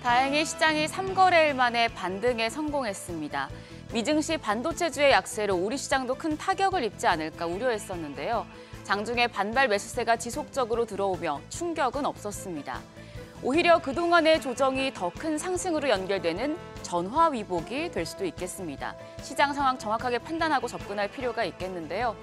다행히 시장이 3거래일 만에 반등에 성공했습니다. 미증시 반도체주의 약세로 우리 시장도 큰 타격을 입지 않을까 우려했었는데요. 장중에 반발 매수세가 지속적으로 들어오며 충격은 없었습니다. 오히려 그동안의 조정이 더 큰 상승으로 연결되는 전화위복이 될 수도 있겠습니다. 시장 상황 정확하게 판단하고 접근할 필요가 있겠는데요.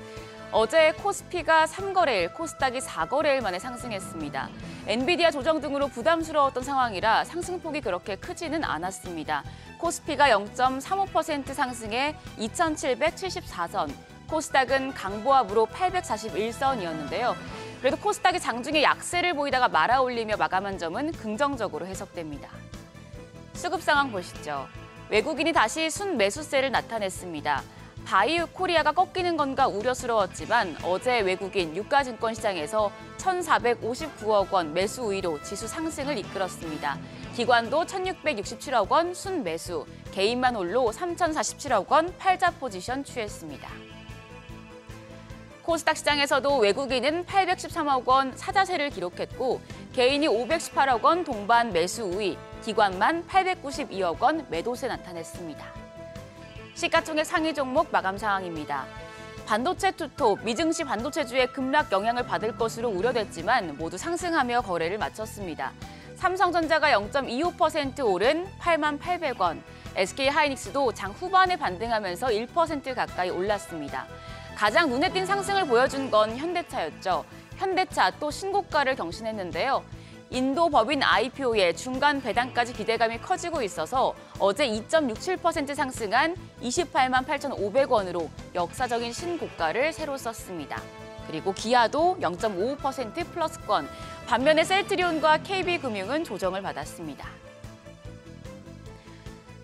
어제 코스피가 3거래일, 코스닥이 4거래일 만에 상승했습니다. 엔비디아 조정 등으로 부담스러웠던 상황이라 상승폭이 그렇게 크지는 않았습니다. 코스피가 0.35% 상승해 2,774선, 코스닥은 강보합으로 841선이었는데요. 그래도 코스닥이 장중에 약세를 보이다가 말아올리며 마감한 점은 긍정적으로 해석됩니다. 수급 상황 보시죠. 외국인이 다시 순매수세를 나타냈습니다. 바이오 코리아가 꺾이는 건가 우려스러웠지만 어제 외국인 유가증권 시장에서 1,459억 원 매수 우위로 지수 상승을 이끌었습니다. 기관도 1,667억 원 순매수, 개인만 홀로 3,047억 원 팔자 포지션 취했습니다. 코스닥 시장에서도 외국인은 813억 원 사자세를 기록했고 개인이 518억 원 동반 매수 우위, 기관만 892억 원 매도세 나타냈습니다. 시가총액 상위 종목 마감 상황입니다. 반도체 투톱, 미증시 반도체주의 급락 영향을 받을 것으로 우려됐지만 모두 상승하며 거래를 마쳤습니다. 삼성전자가 0.25% 오른 88,800원, SK하이닉스도 장 후반에 반등하면서 1% 가까이 올랐습니다. 가장 눈에 띈 상승을 보여준 건 현대차였죠. 현대차 또 신고가를 경신했는데요. 인도 법인 IPO에 중간 배당까지 기대감이 커지고 있어서 어제 2.67% 상승한 288,500원으로 역사적인 신고가를 새로 썼습니다. 그리고 기아도 0.55% 플러스권, 반면에 셀트리온과 KB금융은 조정을 받았습니다.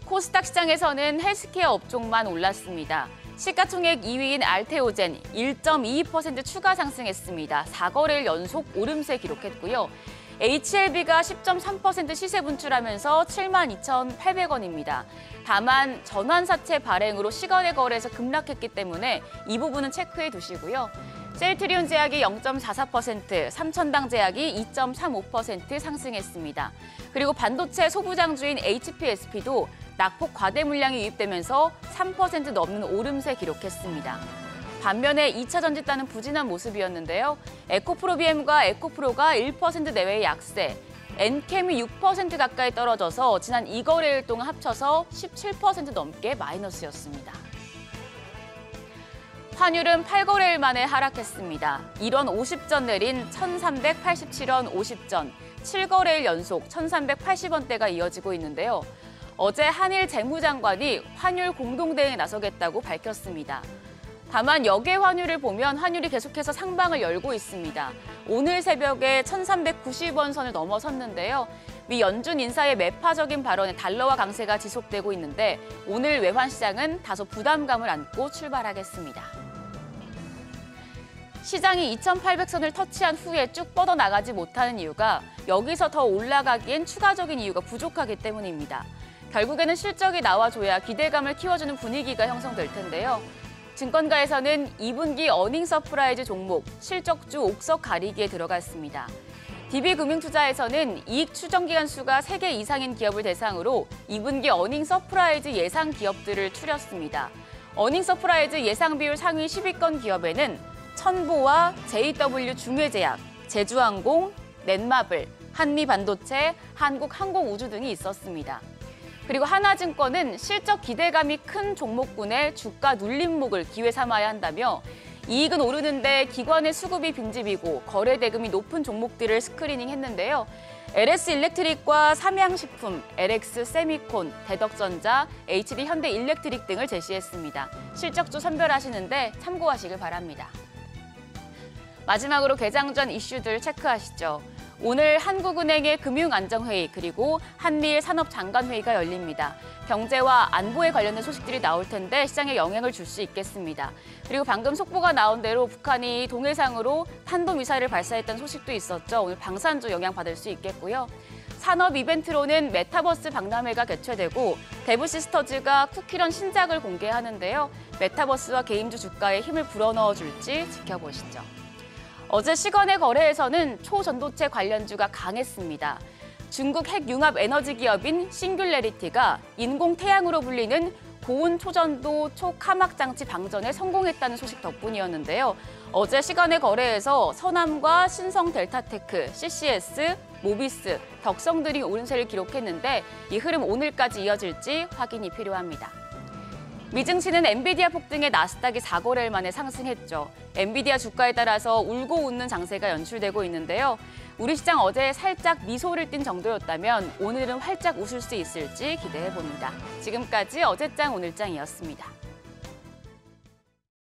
코스닥 시장에서는 헬스케어 업종만 올랐습니다. 시가총액 2위인 알테오젠 1.22% 추가 상승했습니다. 4거래일 연속 오름세 기록했고요. HLB가 10.3% 시세 분출하면서 72,800원입니다. 다만 전환사채 발행으로 시간의 거래에서 급락했기 때문에 이 부분은 체크해 두시고요. 셀트리온 제약이 0.44%, 삼천당 제약이 2.35% 상승했습니다. 그리고 반도체 소부장주인 HPSP도 낙폭 과대 물량이 유입되면서 3% 넘는 오름세 기록했습니다. 반면에 2차 전지단은 부진한 모습이었는데요. 에코프로비엠과 에코프로가 1% 내외의 약세, 엔캠이 6% 가까이 떨어져서 지난 2거래일 동안 합쳐서 17% 넘게 마이너스였습니다. 환율은 8거래일 만에 하락했습니다. 1원 50전 내린 1,387원 50전, 7거래일 연속 1,380원대가 이어지고 있는데요. 어제 한일 재무장관이 환율 공동대응에 나서겠다고 밝혔습니다. 다만 역외 환율을 보면 환율이 계속해서 상방을 열고 있습니다. 오늘 새벽에 1,390원 선을 넘어섰는데요. 미 연준 인사의 매파적인 발언에 달러화 강세가 지속되고 있는데 오늘 외환 시장은 다소 부담감을 안고 출발하겠습니다. 시장이 2,800선을 터치한 후에 쭉 뻗어나가지 못하는 이유가 여기서 더 올라가기엔 추가적인 이유가 부족하기 때문입니다. 결국에는 실적이 나와줘야 기대감을 키워주는 분위기가 형성될 텐데요. 증권가에서는 2분기 어닝 서프라이즈 종목 실적주 옥석 가리기에 들어갔습니다. DB금융투자에서는 이익 추정 기간 수가 3개 이상인 기업을 대상으로 2분기 어닝 서프라이즈 예상 기업들을 추렸습니다. 어닝 서프라이즈 예상 비율 상위 10위권 기업에는 천보와 JW 중해제약, 제주항공, 넷마블, 한미반도체, 한국항공우주 등이 있었습니다. 그리고 하나증권은 실적 기대감이 큰 종목군의 주가 눌림목을 기회 삼아야 한다며 이익은 오르는데 기관의 수급이 빈집이고 거래 대금이 높은 종목들을 스크리닝했는데요. LS일렉트릭과 삼양식품, LX 세미콘, 대덕전자, HD 현대일렉트릭 등을 제시했습니다. 실적주 선별하시는데 참고하시길 바랍니다. 마지막으로 개장 전 이슈들 체크하시죠. 오늘 한국은행의 금융안정회의 그리고 한미일 산업장관회의가 열립니다. 경제와 안보에 관련된 소식들이 나올 텐데 시장에 영향을 줄 수 있겠습니다. 그리고 방금 속보가 나온 대로 북한이 동해상으로 탄도미사일을 발사했다는 소식도 있었죠. 오늘 방산주 영향받을 수 있겠고요. 산업 이벤트로는 메타버스 박람회가 개최되고 데브시스터즈가 쿠키런 신작을 공개하는데요. 메타버스와 게임주 주가에 힘을 불어넣어 줄지 지켜보시죠. 어제 시간의 거래에서는 초전도체 관련주가 강했습니다. 중국 핵융합 에너지 기업인 싱귤레리티가 인공 태양으로 불리는 고온 초전도 초카막 장치 방전에 성공했다는 소식 덕분이었는데요. 어제 시간의 거래에서 서남과 신성 델타테크, CCS, 모비스, 덕성들이 오름세를 기록했는데 이 흐름 오늘까지 이어질지 확인이 필요합니다. 미증시는 엔비디아 폭등에 나스닥이 4거래일 만에 상승했죠. 엔비디아 주가에 따라서 울고 웃는 장세가 연출되고 있는데요. 우리 시장 어제 살짝 미소를 띈 정도였다면 오늘은 활짝 웃을 수 있을지 기대해봅니다. 지금까지 어제장 오늘장이었습니다.